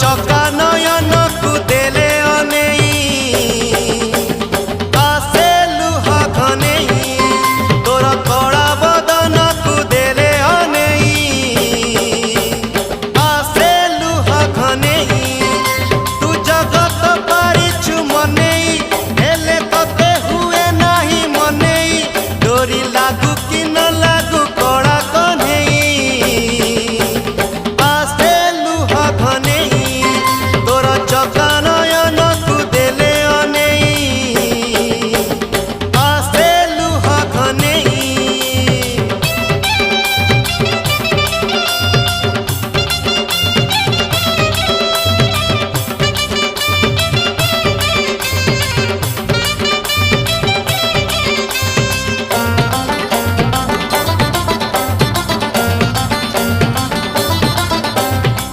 चका नयन को देले अनेई आसे लुहा घनेई तोर कड़ा बदन को देले अनेई आसे लुहा घनेई